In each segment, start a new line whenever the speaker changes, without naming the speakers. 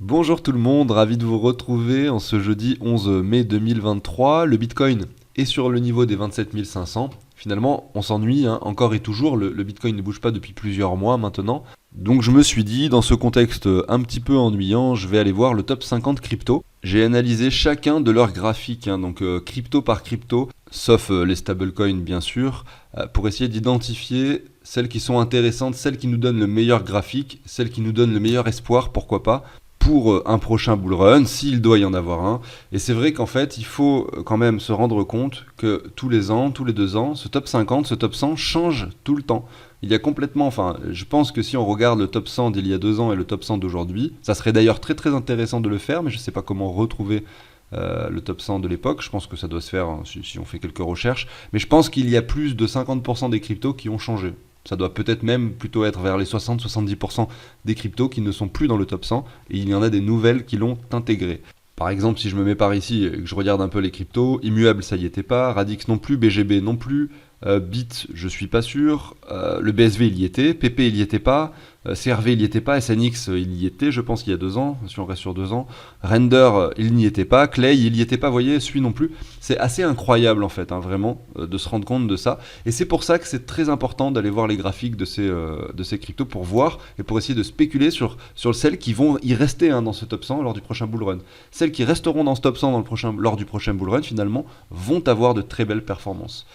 Bonjour tout le monde, ravi de vous retrouver en ce jeudi 11 mai 2023. Le Bitcoin est sur le niveau des 27 500. Finalement, on s'ennuie, hein, encore et toujours, le Bitcoin ne bouge pas depuis plusieurs mois maintenant. Donc je me suis dit, dans ce contexte un petit peu ennuyant, je vais aller voir le top 50 crypto. J'ai analysé chacun de leurs graphiques, hein, donc crypto par crypto, sauf les stablecoins bien sûr, pour essayer d'identifier celles qui sont intéressantes, celles qui nous donnent le meilleur graphique, celles qui nous donnent le meilleur espoir, pourquoi pas, pour un prochain bull run, s'il doit y en avoir un. Et c'est vrai qu'en fait, il faut quand même se rendre compte que tous les ans, tous les 2 ans, ce top 50, ce top 100 change tout le temps. Il y a complètement, enfin, je pense que si on regarde le top 100 d'il y a 2 ans et le top 100 d'aujourd'hui, ça serait d'ailleurs très très intéressant de le faire, mais je ne sais pas comment retrouver le top 100 de l'époque. Je pense que ça doit se faire hein, si on fait quelques recherches. Mais je pense qu'il y a plus de 50% des cryptos qui ont changé. Ça doit peut-être même plutôt être vers les 60-70% des cryptos qui ne sont plus dans le top 100 et il y en a des nouvelles qui l'ont intégré. Par exemple, si je me mets par ici et que je regarde un peu les cryptos, Immuable ça y était pas, Radix non plus, BGB non plus, Bit je suis pas sûr, le BSV il y était, PP il y était pas, CRV il y était pas, SNX il y était je pense qu'il y a 2 ans, si on reste sur 2 ans, Render il n'y était pas, Clay il y était pas, vous voyez, celui non plus. C'est assez incroyable en fait, hein, vraiment, de se rendre compte de ça. Et c'est pour ça que c'est très important d'aller voir les graphiques de ces cryptos pour voir et pour essayer de spéculer sur celles qui vont y rester hein, dans ce top 100 lors du prochain bull run. Celles qui resteront dans ce top 100 lors du prochain bull run finalement vont avoir de très belles performances.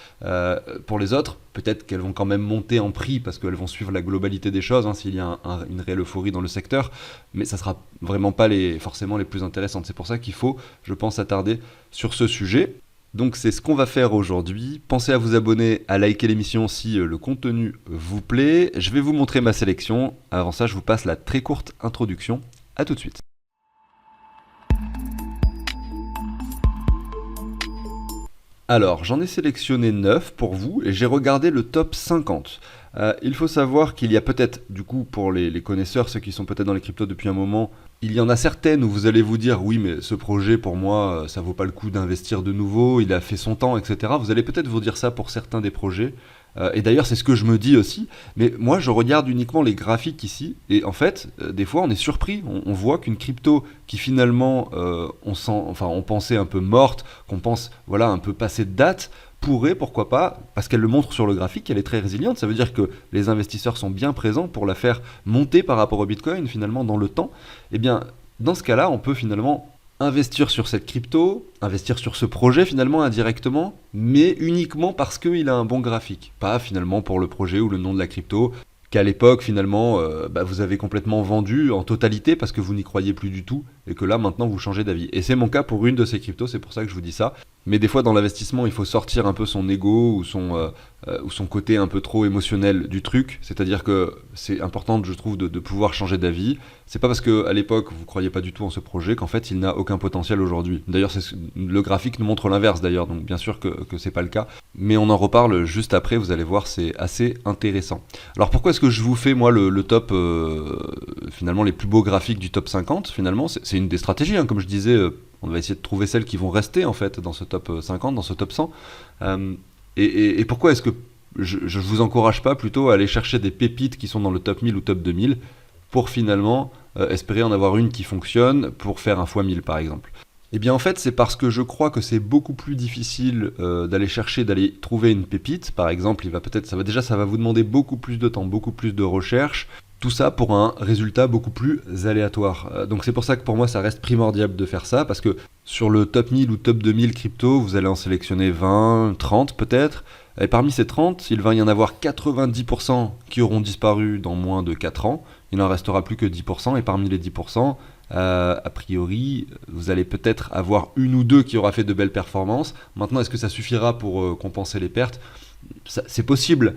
Pour les autres, peut-être qu'elles vont quand même monter en prix parce qu'elles vont suivre la globalité des choses hein, s'il y a une réelle euphorie dans le secteur, mais ça sera vraiment pas forcément les plus intéressantes. C'est pour ça qu'il faut, je pense, s'attarder sur ce sujet. Donc c'est ce qu'on va faire aujourd'hui. Pensez à vous abonner, à liker l'émission si le contenu vous plaît. Je vais vous montrer ma sélection. Avant ça, je vous passe la très courte introduction. A tout de suite. Alors, j'en ai sélectionné 9 pour vous et j'ai regardé le top 50. Il faut savoir qu'il y a peut-être, du coup, pour les connaisseurs, ceux qui sont peut-être dans les cryptos depuis un moment, il y en a certaines où vous allez vous dire oui, mais ce projet, pour moi, ça vaut pas le coup d'investir de nouveau, il a fait son temps, etc. Vous allez peut-être vous dire ça pour certains des projets. Et d'ailleurs, c'est ce que je me dis aussi. Mais moi, je regarde uniquement les graphiques ici. Et en fait, des fois, on est surpris. On voit qu'une crypto qui finalement, on pensait un peu morte, qu'on pense voilà, un peu passée de date, pourrait, pourquoi pas, parce qu'elle le montre sur le graphique, elle est très résiliente. Ça veut dire que les investisseurs sont bien présents pour la faire monter par rapport au Bitcoin, finalement, dans le temps. Eh bien, dans ce cas-là, on peut finalement investir sur cette crypto, investir sur ce projet finalement indirectement, mais uniquement parce qu'il a un bon graphique. Pas finalement pour le projet ou le nom de la crypto, qu'à l'époque finalement vous avez complètement vendu en totalité parce que vous n'y croyez plus du tout et que là maintenant vous changez d'avis. Et c'est mon cas pour une de ces cryptos, c'est pour ça que je vous dis ça. Mais des fois dans l'investissement il faut sortir un peu son ego ou son côté un peu trop émotionnel du truc, c'est-à-dire que c'est important je trouve de pouvoir changer d'avis. C'est pas parce qu'à l'époque vous croyez pas du tout en ce projet qu'en fait il n'a aucun potentiel aujourd'hui. D'ailleurs le graphique nous montre l'inverse d'ailleurs, donc bien sûr que c'est pas le cas. Mais on en reparle juste après, vous allez voir c'est assez intéressant. Alors pourquoi est-ce que je vous fais moi le top, finalement les plus beaux graphiques du top 50 finalement, c'est une des stratégies, hein, comme je disais, on va essayer de trouver celles qui vont rester en fait dans ce top 50, dans ce top 100. Et pourquoi est-ce que je vous encourage pas plutôt à aller chercher des pépites qui sont dans le top 1000 ou top 2000 pour finalement espérer en avoir une qui fonctionne pour faire un x1000 par exemple. Eh bien en fait c'est parce que je crois que c'est beaucoup plus difficile d'aller trouver une pépite. Par exemple, ça va vous demander beaucoup plus de temps, beaucoup plus de recherche. Tout ça pour un résultat beaucoup plus aléatoire. Donc c'est pour ça que pour moi ça reste primordial de faire ça, parce que sur le top 1000 ou top 2000 crypto, vous allez en sélectionner 20, 30 peut-être. Et parmi ces 30, il va y en avoir 90% qui auront disparu dans moins de 4 ans. Il n'en restera plus que 10%, et parmi les 10%, a priori, vous allez peut-être avoir une ou deux qui aura fait de belles performances. Maintenant, est-ce que ça suffira pour compenser les pertes ? C'est possible.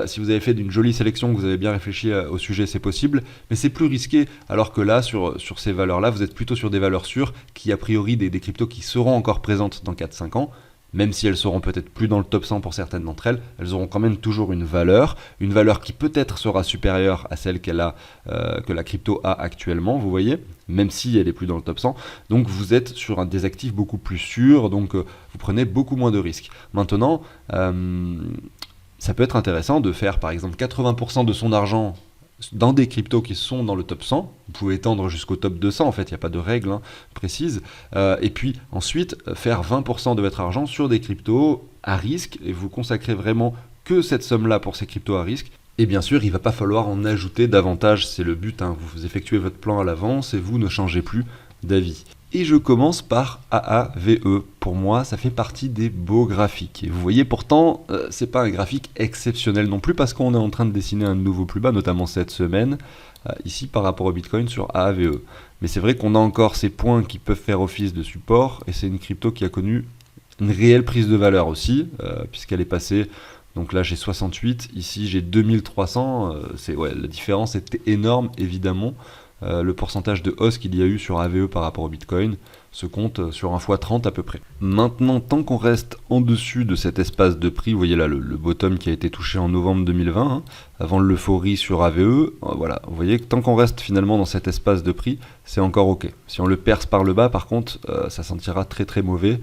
Si vous avez fait d'une jolie sélection, que vous avez bien réfléchi au sujet, c'est possible, mais c'est plus risqué, alors que là, sur ces valeurs-là, vous êtes plutôt sur des valeurs sûres, qui a priori des cryptos qui seront encore présentes dans 4-5 ans, même si elles seront peut-être plus dans le top 100 pour certaines d'entre elles, elles auront quand même toujours une valeur qui peut-être sera supérieure à celle que la crypto a actuellement, vous voyez, même si elle est plus dans le top 100. Donc vous êtes sur des actifs beaucoup plus sûrs, donc vous prenez beaucoup moins de risques. Maintenant, ça peut être intéressant de faire par exemple 80% de son argent dans des cryptos qui sont dans le top 100, vous pouvez étendre jusqu'au top 200, en fait, il n'y a pas de règle précise, et puis ensuite faire 20% de votre argent sur des cryptos à risque, et vous consacrez vraiment que cette somme-là pour ces cryptos à risque. Et bien sûr, il ne va pas falloir en ajouter davantage, c'est le but, hein. Vous effectuez votre plan à l'avance et vous ne changez plus d'avis. Et je commence par AAVE. Pour moi, ça fait partie des beaux graphiques. Et vous voyez, pourtant, c'est pas un graphique exceptionnel non plus parce qu'on est en train de dessiner un nouveau plus bas, notamment cette semaine, ici par rapport au Bitcoin sur AAVE. Mais c'est vrai qu'on a encore ces points qui peuvent faire office de support et c'est une crypto qui a connu une réelle prise de valeur aussi, puisqu'elle est passée. Donc là j'ai 68, ici j'ai 2300, la différence était énorme évidemment. Le pourcentage de hausse qu'il y a eu sur AVE par rapport au Bitcoin se compte sur un fois 30 à peu près. Maintenant, tant qu'on reste en dessus de cet espace de prix, vous voyez là le bottom qui a été touché en novembre 2020, hein, avant l'euphorie sur AVE, voilà, vous voyez que tant qu'on reste finalement dans cet espace de prix, c'est encore ok. Si on le perce par le bas, par contre, ça sentira très très mauvais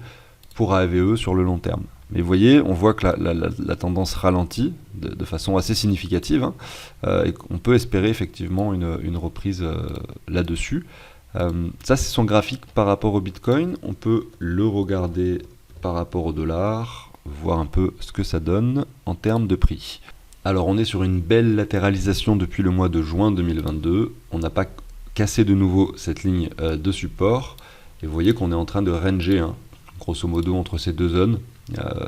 pour AVE sur le long terme. Mais vous voyez, on voit que la tendance ralentit de façon assez significative, hein, et qu'on peut espérer effectivement une reprise là-dessus. Ça, c'est son graphique par rapport au Bitcoin. On peut le regarder par rapport au dollar, voir un peu ce que ça donne en termes de prix. Alors, on est sur une belle latéralisation depuis le mois de juin 2022. On n'a pas cassé de nouveau cette ligne de support. Et vous voyez qu'on est en train de ranger, hein, grosso modo, entre ces deux zones.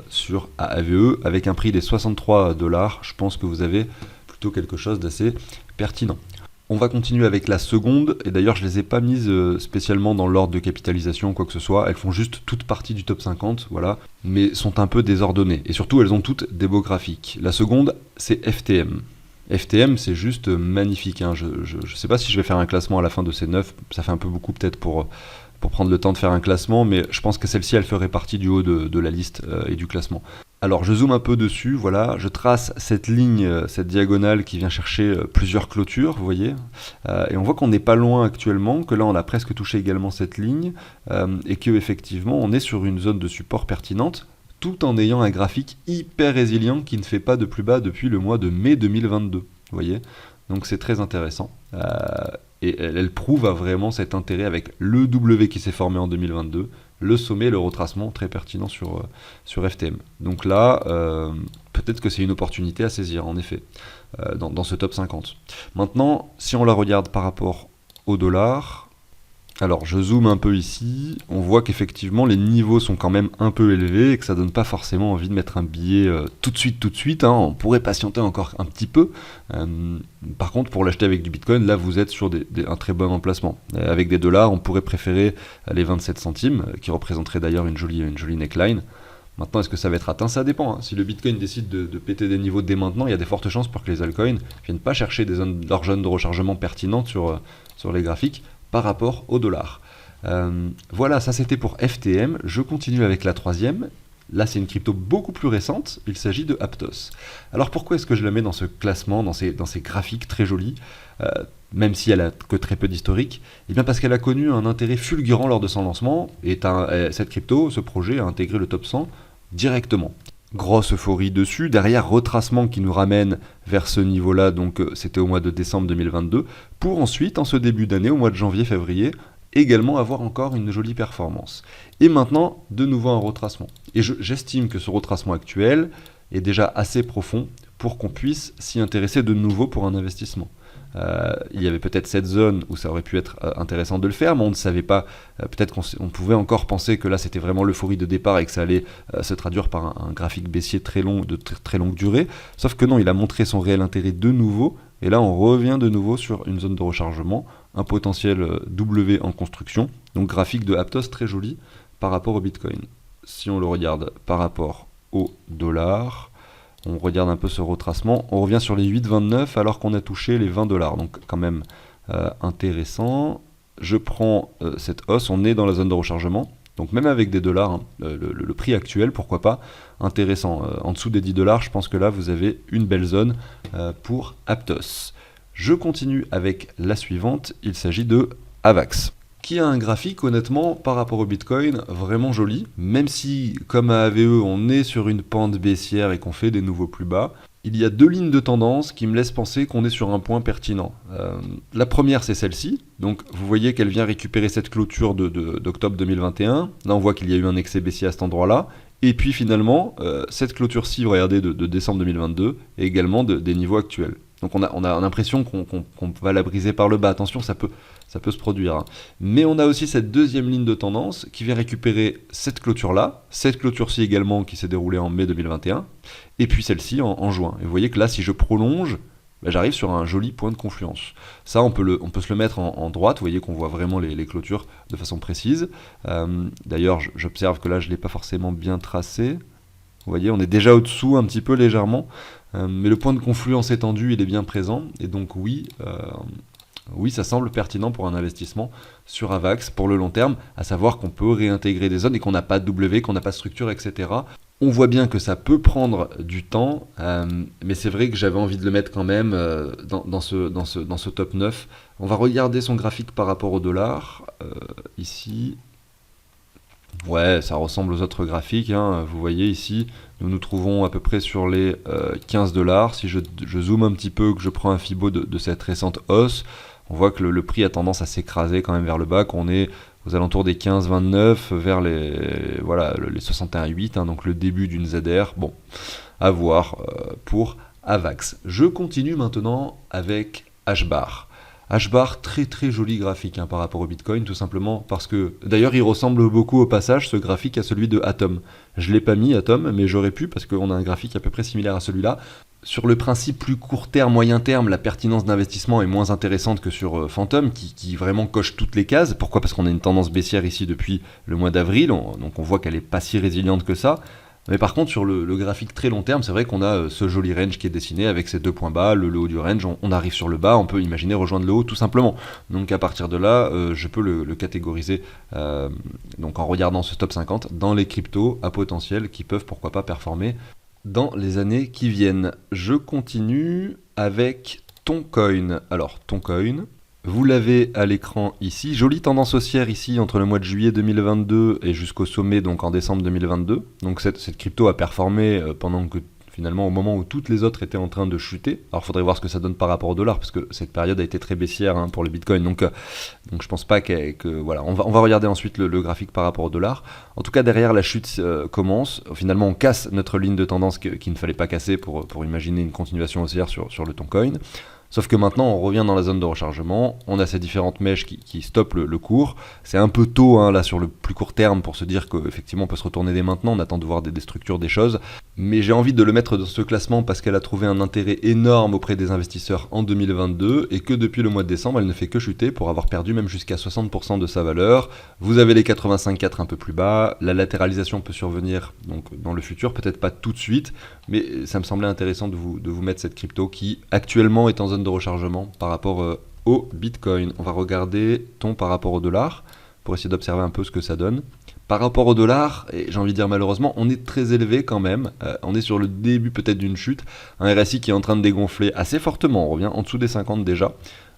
Sur AAVE avec un prix des 63 $, je pense que vous avez plutôt quelque chose d'assez pertinent. On va continuer avec la seconde, et d'ailleurs je ne les ai pas mises spécialement dans l'ordre de capitalisation ou quoi que ce soit, elles font juste toute partie du top 50, voilà, mais sont un peu désordonnées, et surtout elles ont toutes des beaux graphiques. La seconde, c'est FTM. FTM, c'est juste magnifique, hein. Je ne sais pas si je vais faire un classement à la fin de ces 9, ça fait un peu beaucoup peut-être pour prendre le temps de faire un classement, mais je pense que celle-ci, elle ferait partie du haut de la liste et du classement. Alors, je zoome un peu dessus, voilà, je trace cette ligne, cette diagonale qui vient chercher plusieurs clôtures, vous voyez, et on voit qu'on n'est pas loin actuellement, que là, on a presque touché également cette ligne, et que effectivement, on est sur une zone de support pertinente, tout en ayant un graphique hyper résilient qui ne fait pas de plus bas depuis le mois de mai 2022, vous voyez. Donc, c'est très intéressant. Et elle prouve vraiment cet intérêt avec le W qui s'est formé en 2022, le sommet, le retracement très pertinent sur FTM. Donc là, peut-être que c'est une opportunité à saisir, en effet, dans ce top 50. Maintenant, si on la regarde par rapport au dollar, alors je zoome un peu ici, on voit qu'effectivement les niveaux sont quand même un peu élevés et que ça donne pas forcément envie de mettre un billet tout de suite, hein. On pourrait patienter encore un petit peu. Par contre, pour l'acheter avec du Bitcoin, là vous êtes sur un très bon emplacement. Avec des dollars, on pourrait préférer les 27 centimes, qui représenteraient d'ailleurs une jolie neckline. Maintenant, est-ce que ça va être atteint? Ça dépend, hein. Si le Bitcoin décide de péter des niveaux dès maintenant, il y a des fortes chances pour que les altcoins viennent pas chercher leurs zones de rechargement pertinentes sur les graphiques par rapport au dollar. Voilà, ça c'était pour FTM. Je continue avec la troisième. Là, c'est une crypto beaucoup plus récente. Il s'agit de Aptos. Alors pourquoi est-ce que je la mets dans ce classement, dans ces graphiques très jolis, même si elle a que très peu d'historique? Eh bien parce qu'elle a connu un intérêt fulgurant lors de son lancement. Et cette crypto, ce projet, a intégré le top 100 directement. Grosse euphorie dessus, derrière retracement qui nous ramène vers ce niveau-là, donc c'était au mois de décembre 2022, pour ensuite, en ce début d'année, au mois de janvier-février, également avoir encore une jolie performance. Et maintenant, de nouveau un retracement. Et j'estime que ce retracement actuel est déjà assez profond pour qu'on puisse s'y intéresser de nouveau pour un investissement. Il y avait peut-être cette zone où ça aurait pu être intéressant de le faire, mais on ne savait pas, peut-être qu'on pouvait encore penser que là c'était vraiment l'euphorie de départ et que ça allait se traduire par un graphique baissier très long, de très longue durée, sauf que non, il a montré son réel intérêt de nouveau, et là on revient de nouveau sur une zone de rechargement, un potentiel W en construction, donc graphique de Aptos très joli par rapport au Bitcoin. Si on le regarde par rapport au dollar, on regarde un peu ce retracement, on revient sur les 8,29 alors qu'on a touché les 20 $, donc quand même intéressant. Je prends cette hausse, on est dans la zone de rechargement, donc même avec des dollars, hein, le prix actuel, pourquoi pas, intéressant. En dessous des 10 $, je pense que là vous avez une belle zone pour Aptos. Je continue avec la suivante, il s'agit de Avax, qui a un graphique honnêtement par rapport au Bitcoin vraiment joli, même si comme à AVE on est sur une pente baissière et qu'on fait des nouveaux plus bas, il y a deux lignes de tendance qui me laissent penser qu'on est sur un point pertinent. La première, c'est celle-ci. Donc, vous voyez qu'elle vient récupérer cette clôture d'octobre 2021. Là, on voit qu'il y a eu un excès baissier à cet endroit-là. Et puis, finalement, cette clôture-ci, regardez, de décembre 2022, et également des niveaux actuels. Donc, on a l'impression qu'on va la briser par le bas. Attention, ça peut se produire, hein. Mais on a aussi cette deuxième ligne de tendance qui vient récupérer cette clôture-là, cette clôture-ci également qui s'est déroulée en mai 2021, et puis celle-ci en juin. Et vous voyez que là, si je prolonge, j'arrive sur un joli point de confluence. Ça, on peut se le mettre en droite. Vous voyez qu'on voit vraiment les clôtures de façon précise. D'ailleurs, j'observe que là, je ne l'ai pas forcément bien tracé. Vous voyez, on est déjà au-dessous un petit peu légèrement. Mais le point de confluence étendu, il est bien présent. Et donc oui, ça semble pertinent pour un investissement sur Avax pour le long terme, à savoir qu'on peut réintégrer des zones et qu'on n'a pas de W, qu'on n'a pas de structure, etc. On voit bien que ça peut prendre du temps, mais c'est vrai que j'avais envie de le mettre quand même dans ce top 9. On va regarder son graphique par rapport au dollar, ici. Ouais, ça ressemble aux autres graphiques, hein. Vous voyez ici, nous nous trouvons à peu près sur les 15 $. Si je zoome un petit peu, que je prends un Fibo de cette récente hausse, on voit que le prix a tendance à s'écraser quand même vers le bas, qu'on est aux alentours des 15,29 vers les 61,8, hein, donc le début d'une ZR. Bon, à voir pour Avax. Je continue maintenant avec HBAR. HBAR, très très joli graphique, hein, par rapport au Bitcoin, tout simplement parce que, d'ailleurs, il ressemble beaucoup au passage, ce graphique, à celui de Atom. Je ne l'ai pas mis, Atom, mais j'aurais pu, parce qu'on a un graphique à peu près similaire à celui-là. Sur le principe plus court terme, moyen terme, la pertinence d'investissement est moins intéressante que sur Phantom, qui vraiment coche toutes les cases. Pourquoi ? Parce qu'on a une tendance baissière ici depuis le mois d'avril, donc on voit qu'elle n'est pas si résiliente que ça. Mais par contre, sur le graphique très long terme, c'est vrai qu'on a ce joli range qui est dessiné avec ces deux points bas, le haut du range, on arrive sur le bas, on peut imaginer rejoindre le haut tout simplement. Donc à partir de là, je peux le catégoriser donc en regardant ce top 50 dans les cryptos à potentiel qui peuvent pourquoi pas performer dans les années qui viennent. Je continue avec Toncoin. Alors Toncoin, vous l'avez à l'écran ici, jolie tendance haussière ici entre le mois de juillet 2022 et jusqu'au sommet donc en décembre 2022. Donc cette crypto a performé pendant que finalement au moment où toutes les autres étaient en train de chuter. Alors il faudrait voir ce que ça donne par rapport au dollar parce que cette période a été très baissière, hein, pour le Bitcoin. Donc je pense pas que voilà, on va regarder ensuite le graphique par rapport au dollar. En tout cas derrière la chute commence. Finalement on casse notre ligne de tendance qu'il ne fallait pas casser pour imaginer une continuation haussière sur le Toncoin. Sauf que maintenant, on revient dans la zone de rechargement, on a ces différentes mèches qui stoppent le cours. C'est un peu tôt, hein, là, sur le plus court terme, pour se dire qu'effectivement, on peut se retourner dès maintenant, on attend de voir des structures, des choses. Mais j'ai envie de le mettre dans ce classement parce qu'elle a trouvé un intérêt énorme auprès des investisseurs en 2022 et que depuis le mois de décembre, elle ne fait que chuter pour avoir perdu même jusqu'à 60% de sa valeur. Vous avez les 85,4 un peu plus bas, la latéralisation peut survenir donc dans le futur, peut-être pas tout de suite, mais ça me semblait intéressant de vous mettre cette crypto qui actuellement est en zone de rechargement par rapport au Bitcoin. On va regarder par rapport au dollar pour essayer d'observer un peu ce que ça donne. Par rapport au dollar, et j'ai envie de dire malheureusement, on est très élevé quand même. On est sur le début peut-être d'une chute. Un RSI qui est en train de dégonfler assez fortement. On revient en dessous des 50 déjà.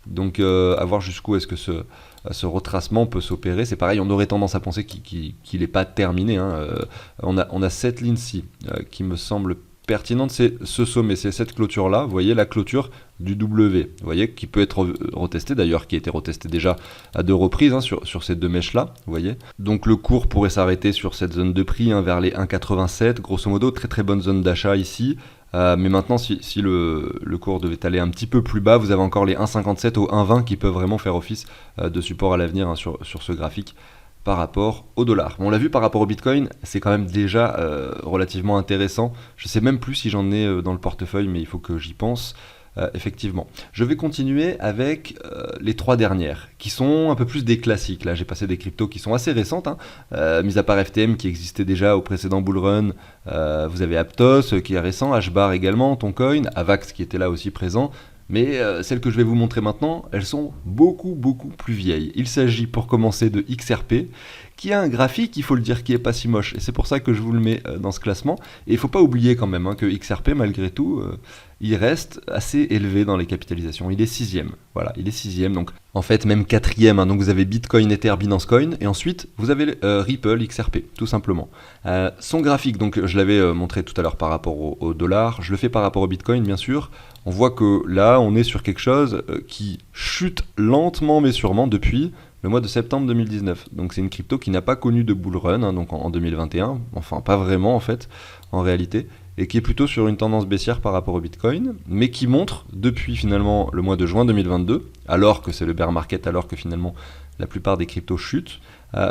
Donc à voir jusqu'où est-ce que ce retracement peut s'opérer. C'est pareil, on aurait tendance à penser qu'il n'est pas terminé, hein. On a cette ligne-ci qui me semble pertinente, c'est ce sommet, c'est cette clôture-là, vous voyez la clôture du W, vous voyez, qui peut être retestée d'ailleurs, qui a été retestée déjà à 2 reprises, hein, sur ces deux mèches-là, vous voyez. Donc le cours pourrait s'arrêter sur cette zone de prix, hein, vers les 1,87, grosso modo, très très bonne zone d'achat ici. Mais maintenant, si le cours devait aller un petit peu plus bas, vous avez encore les 1,57 au 1,20 qui peuvent vraiment faire office de support à l'avenir, hein, sur ce graphique par rapport au dollar. On l'a vu par rapport au Bitcoin, c'est quand même déjà relativement intéressant. Je ne sais même plus si j'en ai dans le portefeuille, mais il faut que j'y pense. Effectivement. Je vais continuer avec les 3 dernières, qui sont un peu plus des classiques. Là, j'ai passé des cryptos qui sont assez récentes, hein. Mis à part FTM qui existait déjà au précédent bull run, vous avez Aptos qui est récent, HBAR également, Toncoin, Avax qui était là aussi présent. Mais celles que je vais vous montrer maintenant, elles sont beaucoup plus vieilles. Il s'agit pour commencer de XRP, qui a un graphique, il faut le dire, qui est pas si moche. Et c'est pour ça que je vous le mets dans ce classement. Et il faut pas oublier quand même que XRP, malgré tout, il reste assez élevé dans les capitalisations. Il est 6e. Voilà, il est 6e. Donc en fait, même 4e. Donc vous avez Bitcoin, Ether, Binance Coin. Et ensuite, vous avez Ripple, XRP, tout simplement. Son graphique, donc je l'avais montré tout à l'heure par rapport au dollar. Je le fais par rapport au Bitcoin, bien sûr. On voit que là, on est sur quelque chose qui chute lentement mais sûrement depuis le mois de septembre 2019. Donc c'est une crypto qui n'a pas connu de bull run, donc en 2021, enfin pas vraiment en fait, en réalité, et qui est plutôt sur une tendance baissière par rapport au Bitcoin, mais qui montre depuis finalement le mois de juin 2022, alors que c'est le bear market, alors que finalement la plupart des cryptos chutent,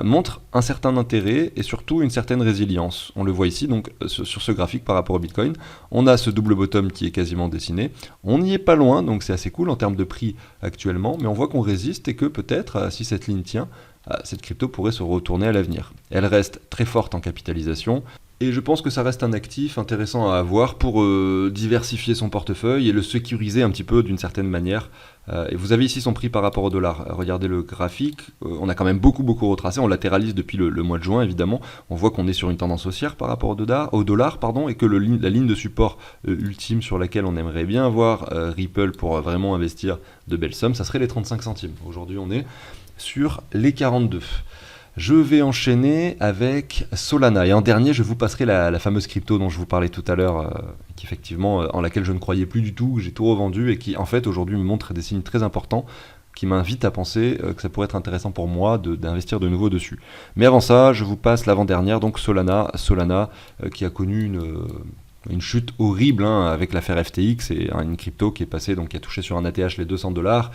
montre un certain intérêt et surtout une certaine résilience. On le voit ici, donc sur ce graphique par rapport au Bitcoin, on a ce double bottom qui est quasiment dessiné. On n'y est pas loin, donc c'est assez cool en termes de prix actuellement, mais on voit qu'on résiste et que peut-être, si cette ligne tient, cette crypto pourrait se retourner à l'avenir. Elle reste très forte en capitalisation, et je pense que ça reste un actif intéressant à avoir pour diversifier son portefeuille et le sécuriser un petit peu d'une certaine manière. Et vous avez ici son prix par rapport au dollar. Regardez le graphique, on a quand même beaucoup retracé, on latéralise depuis le mois de juin évidemment. On voit qu'on est sur une tendance haussière par rapport au dollar et que la ligne de support ultime sur laquelle on aimerait bien avoir Ripple pour vraiment investir de belles sommes, ça serait les 35 centimes. Aujourd'hui on est sur les 42. Je vais enchaîner avec Solana. Et en dernier, je vous passerai la fameuse crypto dont je vous parlais tout à l'heure, qui effectivement, en laquelle je ne croyais plus du tout, que j'ai tout revendu et qui en fait aujourd'hui me montre des signes très importants qui m'invitent à penser que ça pourrait être intéressant pour moi d'investir de nouveau dessus. Mais avant ça, je vous passe l'avant-dernière, donc Solana qui a connu une chute horrible avec l'affaire FTX et une crypto qui est passée, donc qui a touché sur un ATH les $200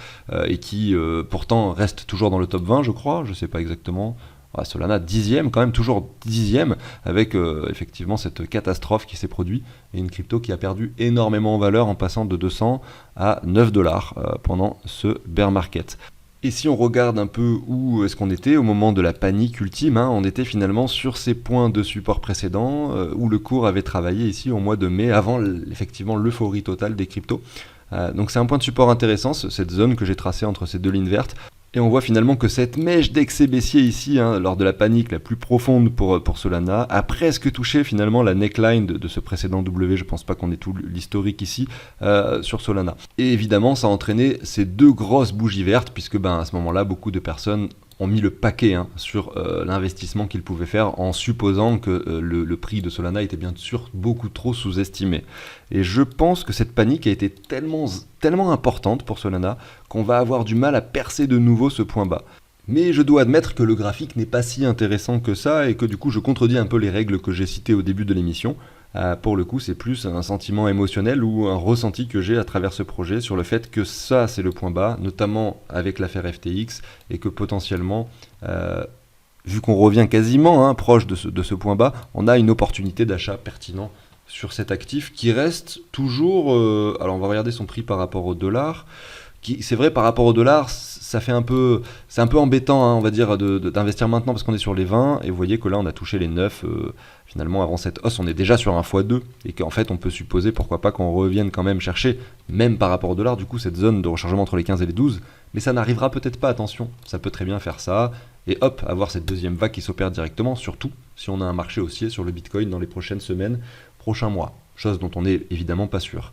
et qui pourtant reste toujours dans le top 20 je crois, je sais pas exactement. Solana 10e quand même, toujours 10e avec effectivement cette catastrophe qui s'est produite et une crypto qui a perdu énormément en valeur en passant de 200 à $9 pendant ce bear market. Et si on regarde un peu où est-ce qu'on était au moment de la panique ultime, on était finalement sur ces points de support précédents où le cours avait travaillé ici au mois de mai, avant effectivement l'euphorie totale des cryptos. Donc c'est un point de support intéressant, cette zone que j'ai tracée entre ces deux lignes vertes. Et on voit finalement que cette mèche d'excès baissier ici, lors de la panique la plus profonde pour Solana, a presque touché finalement la neckline de ce précédent W. Je pense pas qu'on ait tout l'historique ici sur Solana. Et évidemment, ça a entraîné ces deux grosses bougies vertes, puisque à ce moment-là, beaucoup de personnes ont mis le paquet sur l'investissement qu'ils pouvaient faire en supposant que le prix de Solana était bien sûr beaucoup trop sous-estimé. Et je pense que cette panique a été tellement importante pour Solana qu'on va avoir du mal à percer de nouveau ce point bas. Mais je dois admettre que le graphique n'est pas si intéressant que ça et que du coup je contredis un peu les règles que j'ai citées au début de l'émission. Pour le coup, c'est plus un sentiment émotionnel ou un ressenti que j'ai à travers ce projet sur le fait que ça, c'est le point bas, notamment avec l'affaire FTX, et que potentiellement, vu qu'on revient quasiment proche de ce point bas, on a une opportunité d'achat pertinent sur cet actif qui reste toujours... alors, on va regarder son prix par rapport au dollar. C'est vrai, par rapport au dollar, c'est un peu embêtant, on va dire, d'investir maintenant parce qu'on est sur les 20, et vous voyez que là, on a touché les 9, finalement, avant cette hausse, on est déjà sur un x2, et qu'en fait, on peut supposer, pourquoi pas, qu'on revienne quand même chercher, même par rapport au dollar, du coup, cette zone de rechargement entre les 15 et les 12, mais ça n'arrivera peut-être pas, attention, ça peut très bien faire ça, et hop, avoir cette deuxième vague qui s'opère directement, surtout si on a un marché haussier sur le Bitcoin dans les prochaines semaines, prochains mois, chose dont on n'est évidemment pas sûr.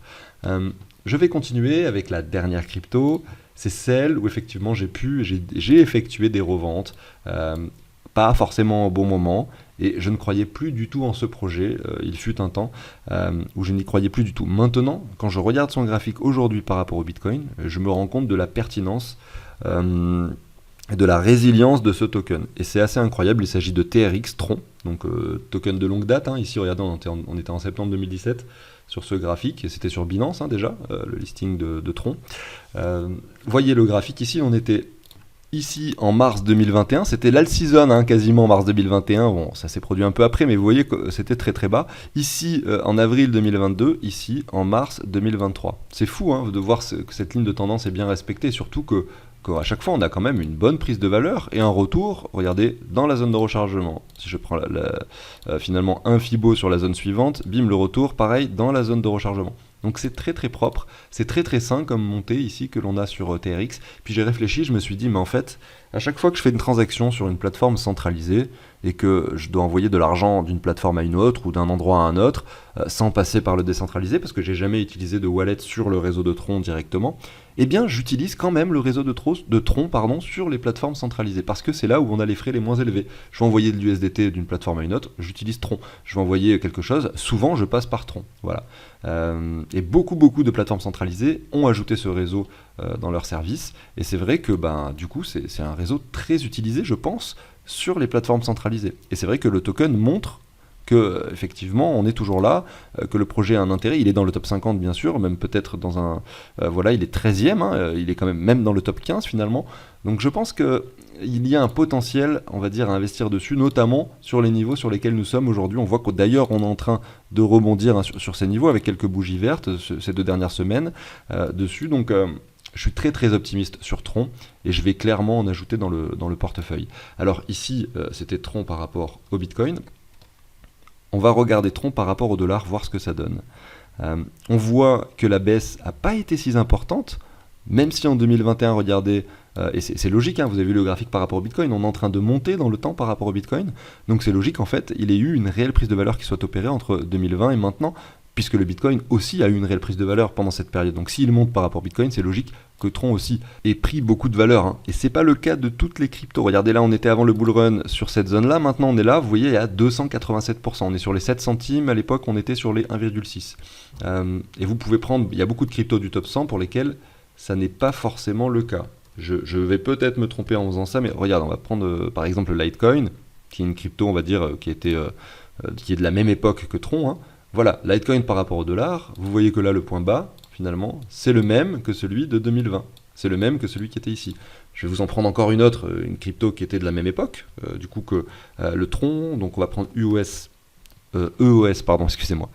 Je vais continuer avec la dernière crypto, c'est celle où effectivement j'ai effectué des reventes, pas forcément au bon moment, et je ne croyais plus du tout en ce projet. Il fut un temps où je n'y croyais plus du tout. Maintenant, quand je regarde son graphique aujourd'hui par rapport au Bitcoin, je me rends compte de la pertinence et de la résilience de ce token. Et c'est assez incroyable, il s'agit de TRX Tron, donc token de longue date. Ici, regardez, on était en septembre 2017 sur ce graphique, et c'était sur Binance déjà, le listing de Tron. Voyez le graphique ici, on était ici en mars 2021, c'était l'alt-season quasiment en mars 2021, bon ça s'est produit un peu après, mais vous voyez que c'était très très bas. Ici en avril 2022, ici en mars 2023. C'est fou de voir que cette ligne de tendance est bien respectée, surtout qu'à chaque fois on a quand même une bonne prise de valeur et un retour, regardez, dans la zone de rechargement. Si je prends finalement un Fibo sur la zone suivante, bim, le retour, pareil, dans la zone de rechargement. Donc c'est très très propre, c'est très très sain comme montée ici que l'on a sur TRX. Puis j'ai réfléchi, je me suis dit, mais en fait, À chaque fois que je fais une transaction sur une plateforme centralisée et que je dois envoyer de l'argent d'une plateforme à une autre ou d'un endroit à un autre, sans passer par le décentralisé, parce que j'ai jamais utilisé de wallet sur le réseau de Tron directement, eh bien j'utilise quand même le réseau de Tron sur les plateformes centralisées, parce que c'est là où on a les frais les moins élevés. Je vais envoyer de l'USDT d'une plateforme à une autre, j'utilise Tron. Je vais envoyer quelque chose, souvent je passe par Tron. Voilà. Et beaucoup de plateformes centralisées ont ajouté ce réseau dans leur service, et c'est vrai que du coup c'est un réseau très utilisé, je pense, sur les plateformes centralisées. Et c'est vrai que le token montre que effectivement on est toujours là, que le projet a un intérêt, il est dans le top 50 bien sûr, même peut-être dans un... voilà, il est 13e, hein, il est quand même dans le top 15 finalement. Donc je pense qu'il y a un potentiel, on va dire, à investir dessus, notamment sur les niveaux sur lesquels nous sommes aujourd'hui. On voit que d'ailleurs on est en train de rebondir sur ces niveaux avec quelques bougies vertes ces 2 dernières semaines dessus. Donc je suis très optimiste sur Tron et je vais clairement en ajouter dans le portefeuille. Alors ici, c'était Tron par rapport au Bitcoin. On va regarder Tron par rapport au dollar, voir ce que ça donne. On voit que la baisse n'a pas été si importante, même si en 2021, regardez, et c'est logique, hein, vous avez vu le graphique par rapport au Bitcoin, on est en train de monter dans le temps par rapport au Bitcoin, donc c'est logique en fait, il y a eu une réelle prise de valeur qui soit opérée entre 2020 et maintenant, puisque le Bitcoin aussi a eu une réelle prise de valeur pendant cette période. Donc s'il monte par rapport au Bitcoin, c'est logique que Tron aussi ait pris beaucoup de valeur. Hein. Et c'est pas le cas de toutes les cryptos. Regardez là, on était avant le bull run sur cette zone-là. Maintenant, on est là, vous voyez, à 287%. On est sur les 7 centimes. À l'époque, on était sur les 1,6. Et vous pouvez prendre... Il y a beaucoup de cryptos du top 100 pour lesquels ça n'est pas forcément le cas. Je vais peut-être me tromper en faisant ça, mais regarde, on va prendre par exemple le Litecoin, qui est une crypto, on va dire, qui est de la même époque que Tron, hein. Voilà, Litecoin par rapport au dollar, vous voyez que là le point bas, finalement, c'est le même que celui de 2020. C'est le même que celui qui était ici. Je vais vous en prendre encore une autre, une crypto qui était de la même époque, du coup que le Tron, donc on va prendre EOS, pardon, excusez-moi,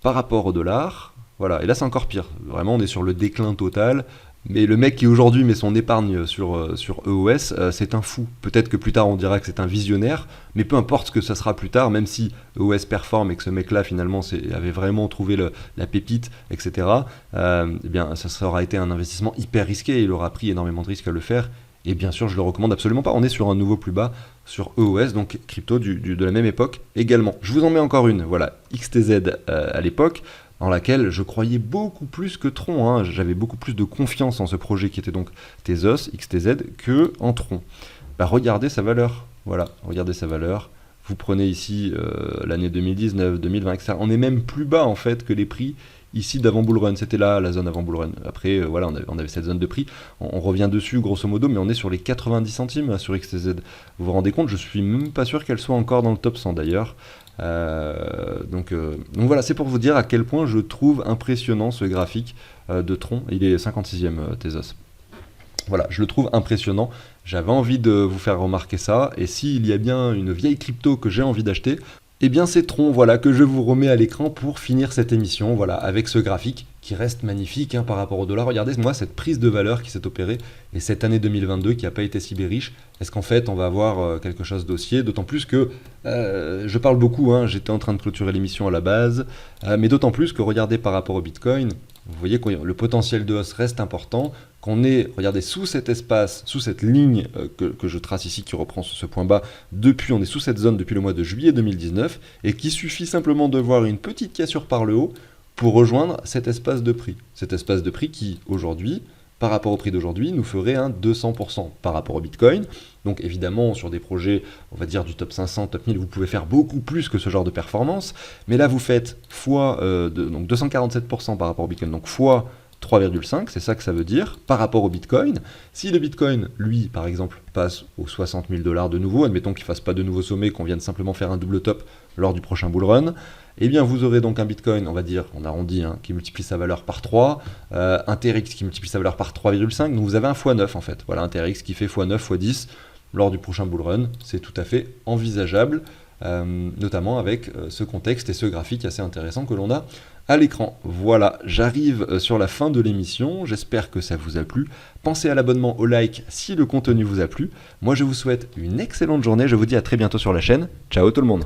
par rapport au dollar, voilà, et là c'est encore pire, vraiment on est sur le déclin total. Mais le mec qui aujourd'hui met son épargne sur EOS, c'est un fou. Peut-être que plus tard on dira que c'est un visionnaire, mais peu importe ce que ça sera plus tard, même si EOS performe et que ce mec-là finalement avait vraiment trouvé la pépite, etc., eh bien ça aura été un investissement hyper risqué, il aura pris énormément de risques à le faire, et bien sûr je le recommande absolument pas. On est sur un nouveau plus bas sur EOS, donc crypto de la même époque également. Je vous en mets encore une, voilà, XTZ à l'époque, dans laquelle je croyais beaucoup plus que Tron, hein. J'avais beaucoup plus de confiance en ce projet qui était donc Tezos, XTZ, que en Tron. Regardez sa valeur, voilà, regardez sa valeur. Vous prenez ici l'année 2019, 2020, etc. On est même plus bas en fait que les prix ici d'avant bull run. C'était là la zone avant bull run. Après, voilà, on avait cette zone de prix. On revient dessus grosso modo, mais on est sur les 90 centimes là, sur XTZ. Vous vous rendez compte, je suis même pas sûr qu'elle soit encore dans le top 100 d'ailleurs. Donc voilà, c'est pour vous dire à quel point je trouve impressionnant ce graphique de Tron. Il est 56e Tezos. Voilà, je le trouve impressionnant. J'avais envie de vous faire remarquer ça. Et s'il y a bien une vieille crypto que j'ai envie d'acheter, eh bien c'est Tron, voilà, que je vous remets à l'écran pour finir cette émission, voilà, avec ce graphique qui reste magnifique hein, par rapport au dollar. Regardez-moi cette prise de valeur qui s'est opérée, et cette année 2022 qui n'a pas été si riche. Est-ce qu'en fait on va avoir quelque chose d'haussier, d'autant plus que je parle beaucoup, hein, j'étais en train de clôturer l'émission à la base, mais d'autant plus que regardez par rapport au Bitcoin, vous voyez que le potentiel de hausse reste important, qu'on est, regardez, sous cet espace, sous cette ligne que je trace ici, qui reprend ce point bas, on est sous cette zone depuis le mois de juillet 2019, et qu'il suffit simplement de voir une petite cassure par le haut pour rejoindre cet espace de prix. Cet espace de prix qui, aujourd'hui, par rapport au prix d'aujourd'hui, nous ferait un 200% par rapport au Bitcoin. Donc évidemment, sur des projets, on va dire du top 500, top 1000, vous pouvez faire beaucoup plus que ce genre de performance. Mais là, vous faites fois donc 247% par rapport au Bitcoin, donc fois 3,5, c'est ça que ça veut dire, par rapport au Bitcoin. Si le Bitcoin, lui, par exemple, passe aux 60 000 $ de nouveau, admettons qu'il ne fasse pas de nouveau sommet, qu'on vienne simplement faire un double top lors du prochain bull run, eh bien vous aurez donc un Bitcoin, on va dire, on arrondit, hein, qui multiplie sa valeur par 3, un TRX qui multiplie sa valeur par 3,5, donc vous avez un x9 en fait. Voilà, un TRX qui fait x9, x10 lors du prochain bull run, c'est tout à fait envisageable, notamment avec ce contexte et ce graphique assez intéressant que l'on a à l'écran. Voilà, j'arrive sur la fin de l'émission, j'espère que ça vous a plu. Pensez à l'abonnement, au like si le contenu vous a plu. Moi je vous souhaite une excellente journée, je vous dis à très bientôt sur la chaîne. Ciao tout le monde.